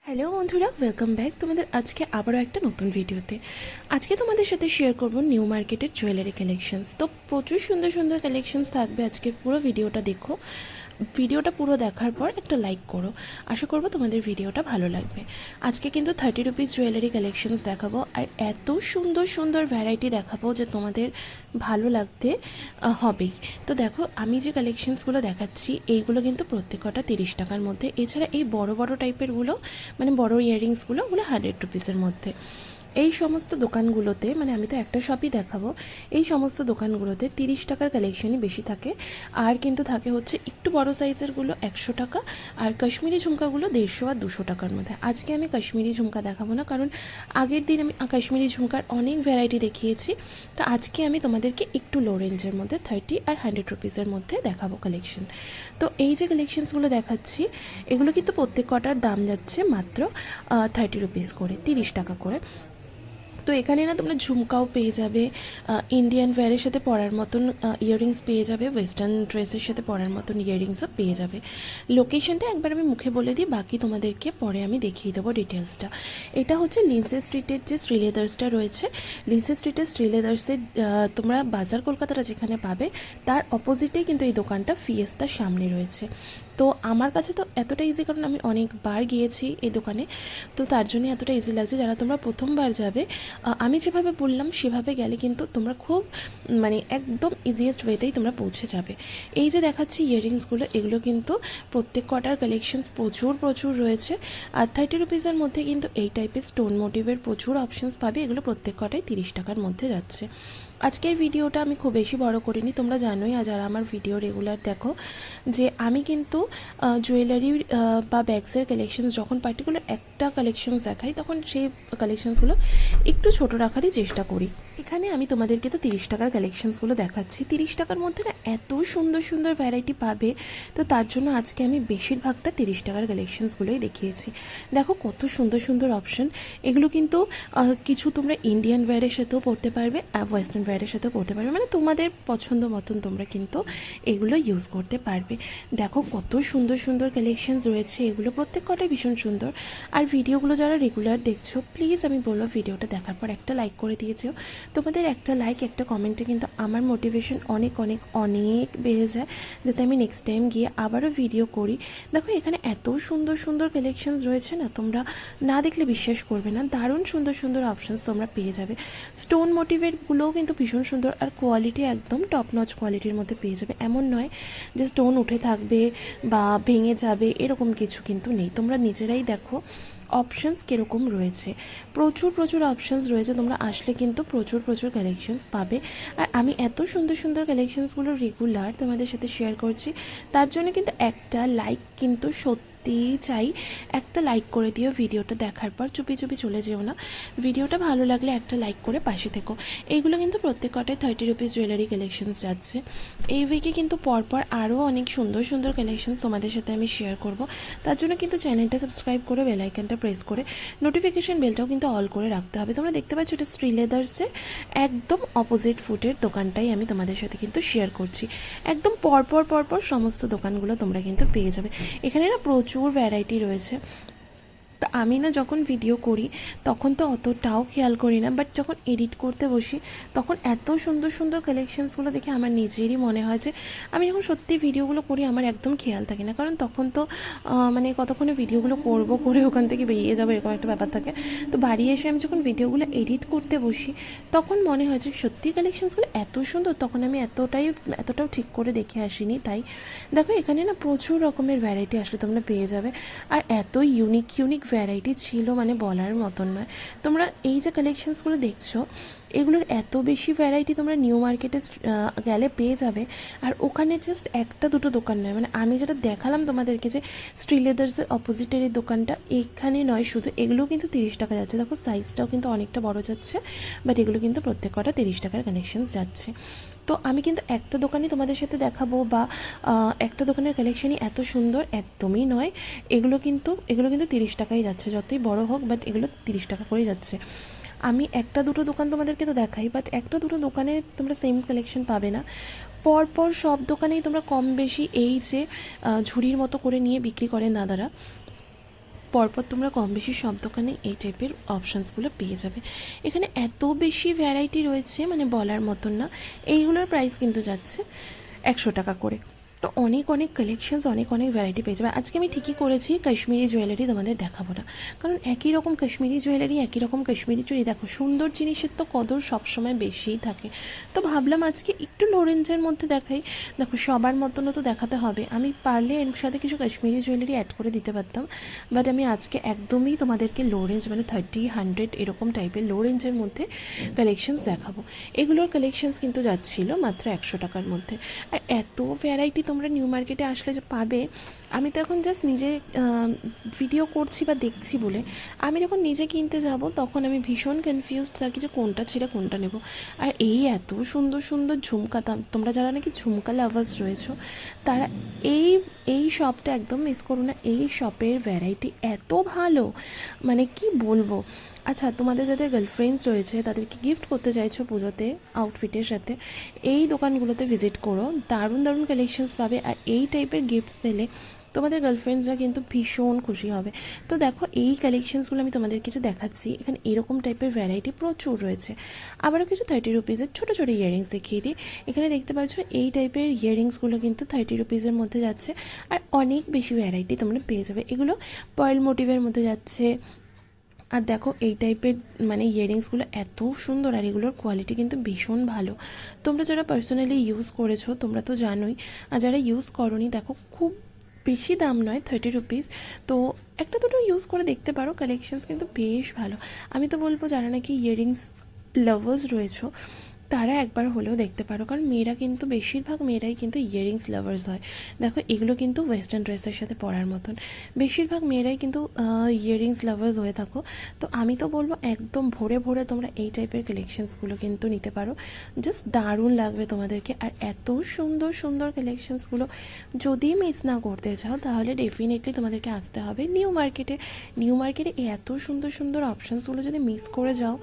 Hello বন্ধুরা, welcome back তোমাদের আজকে আবারও একটা নতুন ভিডিওতে। আজকে তোমাদের সাথে শেয়ার করব নিউ মার্কেটের জুয়েলারি কালেকশনস। তো প্রচুর সুন্দর সুন্দর কালেকশনস থাকবে, আজকে পুরো ভিডিওটা দেখো। ভিডিওটা পুরো দেখার পর একটা লাইক করো, আশা করব তোমাদের ভিডিওটা ভালো লাগবে। আজকে কিন্তু 30 রুপিস জুয়েলারি কালেকশনস দেখাবো, আর এত সুন্দর সুন্দর ভ্যারাইটি দেখাবো যে তোমাদের ভালো লাগতে হবেই। তো দেখো, আমি যে কালেকশনসগুলো দেখাচ্ছি এইগুলো কিন্তু প্রত্যেকটা 30 টাকার মধ্যে। এছাড়া এই বড় বড় টাইপেরগুলো, মানে বড় ইয়াররিংসগুলো, ওগুলো 100 রুপিসের মধ্যে। এই সমস্ত দোকানগুলোতে, মানে আমি তো একটা শপই দেখাবো, এই সমস্ত দোকানগুলোতে 30 টাকার কালেকশনই বেশি থাকে। আর কিন্তু থাকে হচ্ছে একটু বড় সাইজেরগুলো 100 টাকা, আর কাশ্মীরি ঝুমকাগুলো 150 আর 200 টাকার মধ্যে। আজকে আমি কাশ্মীরি ঝুমকা দেখাবো না, কারণ আগের দিন আমি কাশ্মীরি ঝুমকার অনেক ভ্যারাইটি দেখিয়েছি। তো আজকে আমি তোমাদেরকে একটু লো রেঞ্জের মধ্যে 30 আর 100 রুপিসের মধ্যে দেখাবো কালেকশন। তো এই যে কালেকশনসগুলো দেখাচ্ছি, এগুলো কিন্তু প্রত্যেক কটার দাম যাচ্ছে মাত্র 30 রুপিস করে, 30 টাকা করে। তো এখানে না তোমরা ঝুমকাও পেয়ে যাবে, ইন্ডিয়ান ওয়্যারের সাথে পরার মতন ইয়াররিংস পেয়ে যাবে, ওয়েস্টার্ন ড্রেসের সাথে পরার মতন ইয়াররিংসও পেয়ে যাবে। লোকেশনটা একবার আমি মুখে বলে দিই, বাকি তোমাদেরকে পরে আমি দেখিয়ে দেবো ডিটেলসটা। এটা হচ্ছে লিন্সে স্ট্রিটের যে শ্রীলেদার্সটা রয়েছে, লিন্সে স্ট্রিটের শ্রীলেদার্সের তোমরা বাজার কলকাতাটা যেখানে পাবে তার অপোজিটেই কিন্তু এই দোকানটা ফিয়েস্তার সামনে রয়েছে। তো আমার কাছে তো এতটা ইজি, কারণ আমি অনেকবার গিয়েছি এই দোকানে, তো তার জন্য এতটা ইজি লাগছে। যারা তোমরা প্রথমবার যাবে, আমি যেভাবে বললাম সেভাবে গেলে কিন্তু তোমরা খুব, মানে একদম ইজিয়েস্ট ওয়েতেই তোমরা পৌঁছে যাবে। এই যে দেখাচ্ছি ইয়াররিংসগুলো, এগুলো কিন্তু প্রত্যেক কটার কালেকশনস প্রচুর প্রচুর রয়েছে। আর 30 রুপিসের মধ্যে কিন্তু এই টাইপের স্টোন মোটিভের প্রচুর অপশনস পাবে। এগুলো প্রত্যেক কটাই 30 টাকার মধ্যে যাচ্ছে। আজকের ভিডিওটা আমি খুব বেশি বড় করিনি, তোমরা জানোই, আর যারা আমার ভিডিও রেগুলার দেখো, যে আমি কিন্তু জুয়েলারি বা ব্যাগসের কালেকশনস যখন পার্টিকুলার একটা কালেকশনস দেখাই, তখন সেই কালেকশনসগুলো একটু ছোট রাখারই চেষ্টা করি। এখানে আমি তোমাদেরকে তো 30 টাকার কালেকশনসগুলো দেখাচ্ছি, 30 টাকার মধ্যে না এত সুন্দর সুন্দর ভ্যারাইটি পাবে। তো তার জন্য আজকে আমি বেশিরভাগটা 30 টাকার কালেকশনসগুলোই দেখিয়েছি। দেখো কত সুন্দর সুন্দর অপশন। এগুলো কিন্তু কিছু তোমরা ইন্ডিয়ান ওয়্যারের সাথেও পরতে পারবে, ওয়েস্টার্ন ওয়্যারের সাথেও পরতে পারবে, মানে তোমাদের পছন্দ মতন তোমরা কিন্তু এগুলো ইউজ করতে পারবে। দেখো কত সুন্দর সুন্দর কালেকশনস রয়েছে, এগুলো প্রত্যেক কটাই ভীষণ সুন্দর। আর ভিডিওগুলো যারা রেগুলার দেখছো, প্লিজ আমি বলবো ভিডিওটা দেখার পর একটা লাইক করে দিয়েছো। তোমাদের একটা লাইক, একটা কমেন্টে কিন্তু আমার মোটিভেশন অনেক অনেক অনেক বেড়ে যায়, যাতে আমি নেক্সট টাইম গিয়ে আবারও ভিডিও করি। দেখো এখানে এত সুন্দর সুন্দর কালেকশনস রয়েছে না, তোমরা না দেখলে বিশ্বাস করবে না। দারুণ সুন্দর সুন্দর অপশনস তোমরা পেয়ে যাবে। স্টোন মোটিভেরগুলোও কিন্তু ভীষণ সুন্দর, আর কোয়ালিটি একদম টপ নচ কোয়ালিটির মধ্যে পেয়ে যাবে। এমন নয় যে স্টোন উঠে থাকবে বা ভেঙে যাবে, এরকম কিছু কিন্তু নেই। তোমরা নিজেরাই দেখো অপশানস কীরকম রয়েছে, প্রচুর প্রচুর অপশানস রয়েছে। তোমরা আসলে কিন্তু প্রচুর প্রচুর কালেকশনস পাবে। আর আমি এত সুন্দর সুন্দর কালেকশনসগুলো রেগুলার তোমাদের সাথে শেয়ার করছি, তার জন্য কিন্তু একটা লাইক কিন্তু চাই। একটা লাইক করে দিও ভিডিওটা দেখার পর, চুপি চুপি চলে যেও না। ভিডিওটা ভালো লাগলে একটা লাইক করে পাশে থেকো। এইগুলো কিন্তু প্রত্যেক কটায় 30 রুপিস জুয়েলারি কালেকশনস যাচ্ছে। এই উইকে কিন্তু পরপর আরও অনেক সুন্দর সুন্দর কালেকশনস তোমাদের সাথে আমি শেয়ার করব। তার জন্য কিন্তু চ্যানেলটা সাবস্ক্রাইব করে বেল আইকনটা প্রেস করে নোটিফিকেশন বেলটাও কিন্তু অল করে রাখতে হবে। তোমরা দেখতে পাচ্ছ এটা শ্রীলেদার্সের একদম অপোজিট ফুটের দোকানটাই আমি তোমাদের সাথে কিন্তু শেয়ার করছি। একদম পরপর পরপর সমস্ত দোকানগুলো তোমরা কিন্তু পেয়ে যাবে। এখানে না প্রচুর ভ্যারাইটি রয়েছে। তো আমি না যখন ভিডিও করি তখন তো অতটাও খেয়াল করি না, বাট যখন এডিট করতে বসি তখন এত সুন্দর সুন্দর কালেকশনসগুলো দেখে আমার নিজেরই মনে হয় যে আমি যখন সত্যি ভিডিওগুলো করি আমার একদম খেয়াল থাকে না, কারণ তখন তো মানে কতক্ষণে ভিডিওগুলো করে ওখান থেকে বেরিয়ে যাবো, এরকম একটা ব্যাপার থাকে। তো বাড়ি এসে আমি যখন ভিডিওগুলো এডিট করতে বসি তখন মনে হয় যে সত্যি কালেকশনসগুলো এত সুন্দর, তখন আমি এতটাও ঠিক করে দেখে আসিনি। তাই দেখো এখানে না প্রচুর রকমের ভ্যারাইটি আসলে তোমরা পেয়ে যাবে, আর এত ইউনিক ইউনিক ভ্যারাইটি ছিল মানে বলার মতন নয়। তোমরা এই যে কালেকশনসগুলো দেখছো, এগুলোর এত বেশি ভ্যারাইটি তোমরা নিউ মার্কেটে গেলে পেয়ে যাবে। আর ওখানে জাস্ট একটা দুটো দোকান নয়, মানে আমি যেটা দেখালাম তোমাদেরকে যে শ্রীলেদার্সের অপোজিটের এই দোকানটা, এখানে নয় শুধু, এগুলোও কিন্তু 30 টাকা যাচ্ছে। দেখো সাইজটাও কিন্তু অনেকটা বড় যাচ্ছে, বাট এগুলো কিন্তু প্রত্যেক কটা 30 টাকার কালেকশনস যাচ্ছে। তো আমি কিন্তু একটা দোকানই তোমাদের সাথে দেখাবো বা একটা দোকানের কালেকশনই এত সুন্দর একদমই নয়। এগুলো কিন্তু 30 টাকাই যাচ্ছে, যতই বড় হোক, বাট এগুলো 30 টাকা করেই যাচ্ছে। আমি একটা দুটো দোকান তোমাদেরকে তো দেখাই, বাট একটা দুটো দোকানে তোমরা সেম কালেকশন পাবে না। পরপর সব দোকানেই তোমরা কম বেশি এই যে ঝুড়ির মতো করে নিয়ে বিক্রি করেন দাদারা, পরপর তোমরা কম বেশি সব দোকানে এই টাইপের অপশানসগুলো পেয়ে যাবে। এখানে এত বেশি ভ্যারাইটি রয়েছে মানে বলার মতন না। এইগুলোর প্রাইস কিন্তু যাচ্ছে 100 টাকা করে। তো অনেক অনেক কালেকশনস, অনেক অনেক ভ্যারাইটি পেয়ে যাবে। আজকে আমি ঠিকই করেছি কাশ্মীরি জুয়েলারি তোমাদের দেখাবো না, কারণ একই রকম কাশ্মীরি জুয়েলারি, একই রকম কাশ্মীরি চুড়ি, দেখো সুন্দর জিনিসের তো কদর সবসময় বেশিই থাকে। তো ভাবলাম আজকে একটু লো রেঞ্জের মধ্যে দেখাই। দেখো সবার মতনও তো দেখাতে হবে, আমি পারলে এর সাথে কিছু কাশ্মীরি জুয়েলারি অ্যাড করে দিতে পারতাম, বাট আমি আজকে একদমই তোমাদেরকে লো রেঞ্জ মানে 30-100 এরকম টাইপের লো রেঞ্জের মধ্যে কালেকশনস দেখাবো। এগুলোর কালেকশনস কিন্তু যাচ্ছিল মাত্র 100 টাকার মধ্যে। আর এত ভ্যারাইটি তোমরা নিউ মার্কেটে আসলে যে পাবে, আমি তো এখন জাস্ট নিজে ভিডিও করছি বা দেখছি বলে, আমি যখন নিজে কিনতে যাব তখন আমি ভীষণ কনফিউজড থাকি যে কোনটা ছেড়ে কোনটা নেব। আর এই এত সুন্দর সুন্দর ঝুমকা, তোমরা যারা নাকি ঝুমকা লাভার্স রয়েছো তারা এই এই শপটা একদম মিস করো না। এই শপের ভ্যারাইটি এত ভালো, মানে কি বলবো। আচ্ছা, তোমাদের যাদের গার্লফ্রেন্ডস রয়েছে তাদেরকে গিফট করতে চাইছো পুজোতে আউটফিটের সাথে, এই দোকানগুলোতে ভিজিট করো, দারুণ দারুণ কালেকশনস পাবে। আর এই টাইপের গিফটস পেলে তোমাদের গার্লফ্রেন্ডসরা কিন্তু ভীষণ খুশি হবে। তো দেখো এই কালেকশনসগুলো আমি তোমাদের কিছু দেখাচ্ছি, এখানে এরকম টাইপের ভ্যারাইটি প্রচুর রয়েছে। আবারও কিছু 30 রুপিসের ছোটো ছোটো ইয়াররিংস দেখিয়ে দিই। এখানে দেখতে পাচ্ছ এই টাইপের ইয়াররিংসগুলো কিন্তু 30 রুপিসের মধ্যে যাচ্ছে, আর অনেক বেশি ভ্যারাইটি তোমরা পেয়ে যাবে। এগুলো পার্ল মোটিভের মধ্যে যাচ্ছে। আর দেখো এই টাইপের মানে ইয়াররিংসগুলো এত সুন্দর, আর এগুলোর কোয়ালিটি কিন্তু ভীষণ ভালো। তোমরা যারা পার্সোনালি ইউজ করেছো তোমরা তো জানোই, আর যারা ইউজ করোনি দেখো খুব বেশি দাম নয় 30 রুপিস। তো একটা দুটো ইউজ করে দেখতে পারো, কালেকশনস কিন্তু বেশ ভালো। আমি তো বলবো যারা নাকি ইয়াররিংস লাভার্স রয়েছো তারা একবার হলেও দেখতে পারো, কারণ মেয়েরা কিন্তু বেশিরভাগ মেয়েরাই কিন্তু ইয়াররিংস লাভার্স হয়। দেখো এগুলো কিন্তু ওয়েস্টার্ন ড্রেসের সাথে পরার মতন, বেশিরভাগ মেয়েরাই কিন্তু ইয়াররিংস লাভার্স হয়ে থাকো। তো আমি তো বলবো একদম ভরে ভরে তোমরা এই টাইপের কালেকশনসগুলো কিন্তু নিতে পারো, জাস্ট দারুণ লাগবে তোমাদেরকে। আর এত সুন্দর সুন্দর কালেকশনসগুলো যদি মিস না করতে চাও তাহলে ডেফিনেটলি তোমাদেরকে আসতে হবে নিউ মার্কেটে। নিউ মার্কেটে এত সুন্দর সুন্দর অপশানসগুলো যদি মিস করে যাও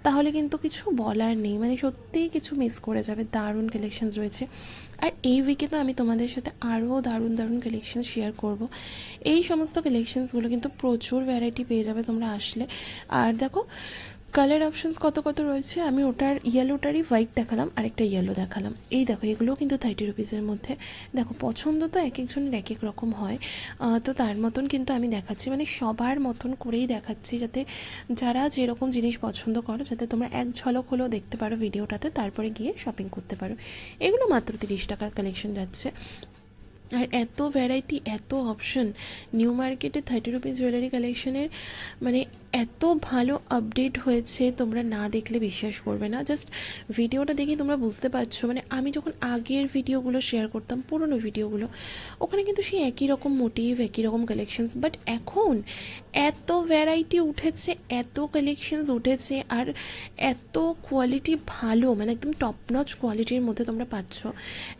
তাহলে কিন্তু কিছু বলার নেই, মানে সত্যিই কিছু মিস করে যাবে। দারুণ কালেকশনস রয়েছে। আর এই উইকে তো আমি তোমাদের সাথে আরও দারুণ দারুণ কালেকশন শেয়ার করব। এই সমস্ত কালেকশনসগুলো কিন্তু প্রচুর ভ্যারাইটি পেয়ে যাবে তোমরা আসলে। আর দেখো কালার অপশানস কত কত রয়েছে, আমি ওটার ইয়েলোটারই হোয়াইট দেখালাম, আরেকটা ইয়েলো দেখালাম। এই দেখো এগুলোও কিন্তু 30 রুপিসের মধ্যে। দেখো পছন্দ তো এক একজনের এক এক রকম হয়, তো তার মতন কিন্তু আমি দেখাচ্ছি, মানে সবার মতন করেই দেখাচ্ছি, যাতে যারা যেরকম জিনিস পছন্দ করো যাতে তোমরা এক ঝলক হলেও দেখতে পারো ভিডিওটাতে, তারপরে গিয়ে শপিং করতে পারো। এগুলো মাত্র 30 টাকার কালেকশন যাচ্ছে। আর এত ভ্যারাইটি, এত অপশন নিউ মার্কেটে 30 রুপিস জুয়েলারি কালেকশনের, মানে এত ভালো আপডেট হয়েছে তোমরা না দেখলে বিশ্বাস করবে না। জাস্ট ভিডিওটা দেখে তোমরা বুঝতে পারছো, মানে আমি যখন আগের ভিডিওগুলো শেয়ার করতাম পুরনো ভিডিওগুলো, ওখানে কিন্তু সেই একই রকম মোটিভ, একই রকম কালেকশনস, বাট এখন এত ভ্যারাইটি উঠেছে, এত কালেকশনস উঠেছে, আর এত কোয়ালিটি ভালো, মানে একদম টপ নচ কোয়ালিটির মধ্যে তোমরা পাচ্ছ,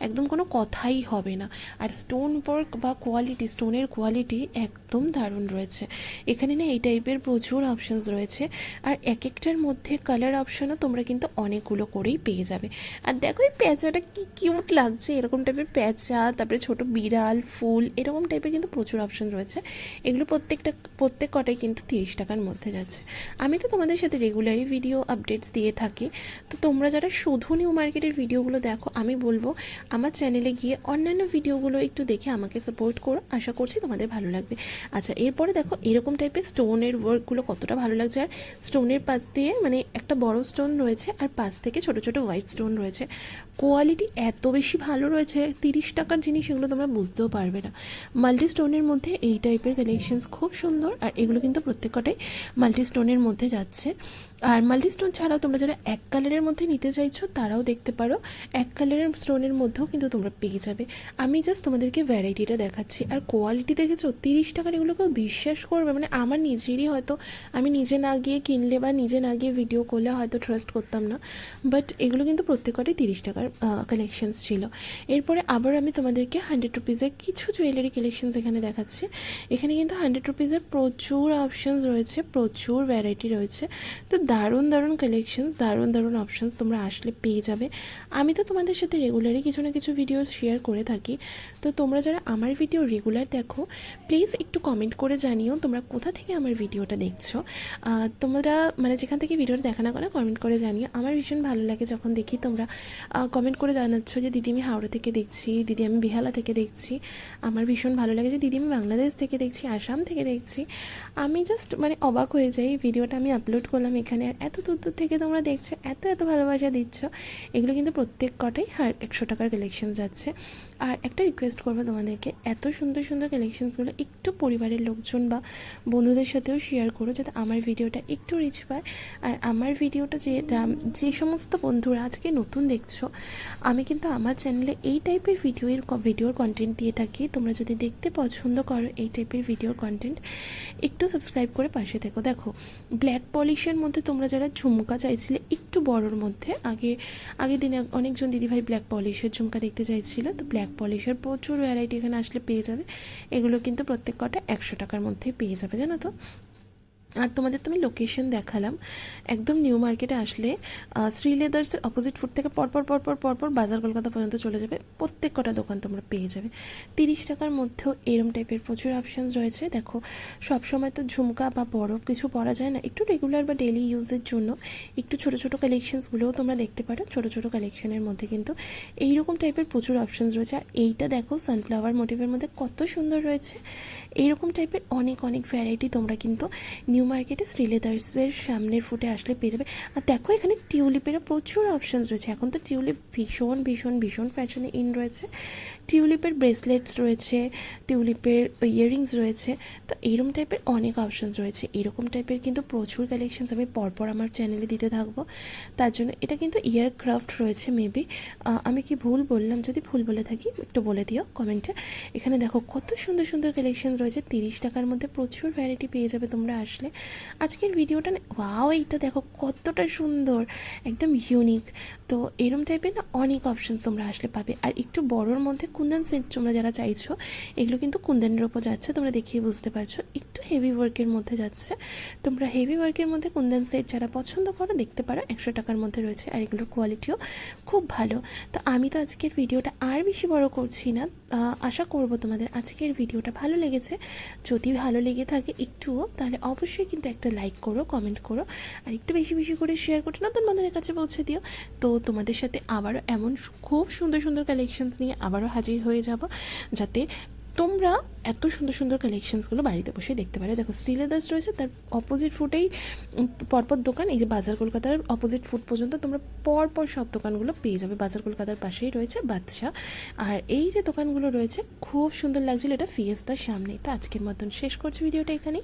একদম কোনো কথাই হবে না। আর স্টোন ওয়ার্ক বা কোয়ালিটি, স্টোনের কোয়ালিটি একদম দারুণ রয়েছে। এখানে না এই টাইপের প্রচুর অপশানস রয়েছে, আর এক একটার মধ্যে কালার অপশানও তোমরা কিন্তু অনেকগুলো করেই পেয়ে যাবে। আর দেখো এই প্যাঁচাটা কি কিউট লাগছে, এরকম টাইপের প্যাঁচা, তারপরে ছোট বিড়াল, ফুল, এরকম টাইপের কিন্তু প্রচুর অপশান রয়েছে। এগুলো প্রত্যেক কটাই কিন্তু 30 টাকার মধ্যে যাচ্ছে। আমি তো তোমাদের সাথে রেগুলারই ভিডিও আপডেটস দিয়ে থাকি, তো তোমরা যারা শুধু নিউ মার্কেটের ভিডিওগুলো দেখো, আমি বলবো আমার চ্যানেলে গিয়ে অন্যান্য ভিডিওগুলো একটু দেখে আমাকে সাপোর্ট করো, আশা করছি তোমাদের ভালো লাগবে। আচ্ছা, এরপরে দেখো এরকম টাইপের স্টোনের ওয়ার্কগুলো কতটা ভালো লাগছে। আর স্টোনের পাশ দিয়ে মানে একটা বড় স্টোন রয়েছে, আর পাশ থেকে ছোট ছোট হোয়াইট স্টোন রয়েছে, কোয়ালিটি এত বেশি ভালো রয়েছে, 30 টাকার জিনিস এগুলো তোমরা বুঝতেও পারবে না। মাল্টি স্টোনের মধ্যে এই টাইপের কালেকশনস খুব সুন্দর, আর এগুলো কিন্তু প্রত্যেকটাই মাল্টি স্টোনের মধ্যে যাচ্ছে। আর মাল্টি স্টোন ছাড়াও তোমরা যারা এক কালারের মধ্যে নিতে চাইছো তারাও দেখতে পারো, এক কালারের স্টোনের মধ্যেও কিন্তু তোমরা পেয়ে যাবে। আমি জাস্ট তোমাদেরকে ভ্যারাইটিটা দেখাচ্ছি। আর কোয়ালিটি দেখেছো 30 টাকার, এগুলো কেউ বিশ্বাস করবে, মানে আমার নিজেরই হয়তো আমি নিজে না গিয়ে কিনলে বা নিজে না গিয়ে ভিডিও করলে হয়তো ট্রাস্ট করতাম না, বাট এগুলো কিন্তু প্রত্যেকটাই 30 টাকার কালেকশনস ছিল। এরপরে আবার আমি তোমাদেরকে 100 রুপিসের কিছু জুয়েলারি কালেকশনস এখানে দেখাচ্ছি। এখানে কিন্তু 100 রুপিসের প্রচুর প্রচুর অপশানস রয়েছে, প্রচুর ভ্যারাইটি রয়েছে। তো দারুণ দারুণ কালেকশনস, দারুণ দারুণ অপশানস তোমরা আসলে পেয়ে যাবে। আমি তো তোমাদের সাথে রেগুলারই কিছু না কিছু ভিডিও শেয়ার করে থাকি। তো তোমরা যারা আমার ভিডিও রেগুলার দেখো, প্লিজ একটু কমেন্ট করে জানিও তোমরা কোথা থেকে আমার ভিডিওটা দেখছো। তোমরা মানে যেখান থেকে ভিডিওটা দেখা না করে কমেন্ট করে জানিও। আমার ভীষণ ভালো লাগে যখন দেখি তোমরা কমেন্ট করে জানাচ্ছ যে দিদি আমি হাওড়া থেকে দেখছি, দিদি আমি বেহালা থেকে দেখছি। আমার ভীষণ ভালো লাগে যে দিদি আমি বাংলাদেশ থেকে দেখছি, আসাম থেকে দেখছি। আমি জাস্ট মানে অবাক হয়ে যাই, ভিডিওটা আমি আপলোড করলাম এখানে আর এত দূর দূর থেকে তোমরা দেখছো, এত এত ভালোবাসা দিচ্ছ। এগুলো কিন্তু প্রত্যেক কটাই 100 টাকার কালেকশন যাচ্ছে। আর একটা রিকোয়েস্ট করবো তোমাদেরকে, এত সুন্দর সুন্দর কালেকশনসগুলো একটু পরিবারের লোকজন বা বন্ধুদের সাথেও শেয়ার করো, যাতে আমার ভিডিওটা একটু রিচ পায়। আর আমার ভিডিওটা যে সমস্ত বন্ধুরা আজকে নতুন দেখছো, আমি কিন্তু আমার চ্যানেলে এই টাইপের ভিডিওর কন্টেন্ট দিয়ে থাকি। তোমরা যদি দেখতে পছন্দ করো এই টাইপের ভিডিওর কন্টেন্ট, একটু সাবস্ক্রাইব করে পাশে থেকো। দেখো ব্ল্যাক পলিশের মধ্যে তোমরা যারা ঝুমকা চাইছিলে একটু বড়োর মধ্যে, আগের দিনে অনেকজন দিদিভাই ব্ল্যাক পলিশের ঝুমকা দেখতে চাইছিল, তো ব্ল্যাক পলিশের প্রচুর ভ্যারাইটি এখানে আসলে পেয়ে যাবে। এগুলো কিন্তু প্রত্যেক কটা 100 টাকার মধ্যেই পেয়ে যাবে, জানো তো। আর তোমাদের তো আমি লোকেশন দেখালাম, একদম নিউ মার্কেটে আসলে শ্রী লেদার্সের অপোজিট ফুট থেকে পরপর বাজার কলকাতা পর্যন্ত চলে যাবে। প্রত্যেক কটা দোকান তোমরা পেয়ে যাবে। 30 টাকার মধ্যেও এরম টাইপের প্রচুর অপশানস রয়েছে। দেখো সবসময় তো ঝুমকা বা বড় কিছু পরা যায় না, একটু রেগুলার বা ডেলি ইউজের জন্য একটু ছোটো ছোটো কালেকশানসগুলোও তোমরা দেখতে পারো। ছোটো ছোটো কালেকশনের মধ্যে কিন্তু এইরকম টাইপের প্রচুর অপশানস রয়েছে। আর এইটা দেখো সানফ্লাওয়ার মোটিভের মধ্যে কত সুন্দর রয়েছে। এইরকম টাইপের অনেক অনেক ভ্যারাইটি তোমরা কিন্তু নিউ মার্কেটে শ্রী লেদার্সের সামনের ফুটে আসলে পেয়ে যাবে। আর দেখো এখানে টিউলিপেরও প্রচুর অপশানস রয়েছে। এখন তো টিউলিপ ভীষণ ভীষণ ভীষণ ফ্যাশনে ইন রয়েছে। টিউলিপের ব্রেসলেটস রয়েছে, টিউলিপের ইয়াররিংস রয়েছে। তো এইরকম টাইপের অনেক অপশানস রয়েছে। এরকম টাইপের কিন্তু প্রচুর কালেকশানস আমি পরপর আমার চ্যানেলে দিতে থাকবো। তার জন্য এটা কিন্তু ইয়ারক্রাফট রয়েছে মেবি, আমি কি ভুল বললাম, যদি ভুল বলে থাকি একটু বলে দিও কমেন্টে। এখানে দেখো কত সুন্দর সুন্দর কালেকশন রয়েছে। 30 টাকার মধ্যে প্রচুর ভ্যারাইটি পেয়ে যাবে তোমরা আসলে। আজকের ভিডিওটা ওয়াও, এইটা দেখো কতটা সুন্দর, একদম ইউনিক। তো এরম টাইপের না অনেক অপশানস তোমরা আসলে পাবে। আর একটু বড়োর মধ্যে কুন্দন সেট তোমরা যারা চাইছো, এগুলো কিন্তু কুন্দনের ওপর যাচ্ছে, তোমরা দেখিয়ে বুঝতে পারছো। একটু হেভি ওয়ার্কের মধ্যে যাচ্ছে। তোমরা হেভি ওয়ার্কের মধ্যে কুন্দন সেট যারা পছন্দ করো দেখতে পারো, 100 টাকার মধ্যে রয়েছে। আর এগুলোর কোয়ালিটিও খুব ভালো। তো আমি তো আজকের ভিডিওটা আর বেশি বড় করছি না। আশা করব তোমাদের আজকের ভিডিওটা ভালো লেগেছে। যদি ভালো লেগে থাকে একটুও, তাহলে অবশ্যই কিন্তু একটা লাইক করো, কমেন্ট করো, আর একটু বেশি বেশি করে শেয়ার করে নতুন বন্ধুদের কাছে পৌঁছে দিও। তো তোমাদের সাথে আবারও এমন খুব সুন্দর সুন্দর কালেকশনস নিয়ে আবারও হাজির হয়ে যাব, যাতে তোমরা এত সুন্দর সুন্দর কালেকশনসগুলো বাড়িতে বসে দেখতে পারো। দেখো শ্রী লেদার্স রয়েছে, তার অপোজিট ফুটেই পরপর দোকান। এই যে বাজার কলকাতার অপোজিট ফুট পর্যন্ত তোমরা পরপর সব দোকানগুলো পেয়ে যাবে। বাজার কলকাতার পাশেই রয়েছে বাদশা। আর এই যে দোকানগুলো রয়েছে খুব সুন্দর লাগছিল, এটা ফিয়েস্তার সামনেই। তো আজকের মতন শেষ করছি ভিডিওটা এখানেই।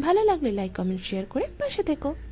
ভালো লাগলে লাইক কমেন্ট শেয়ার করে পাশে থেকো।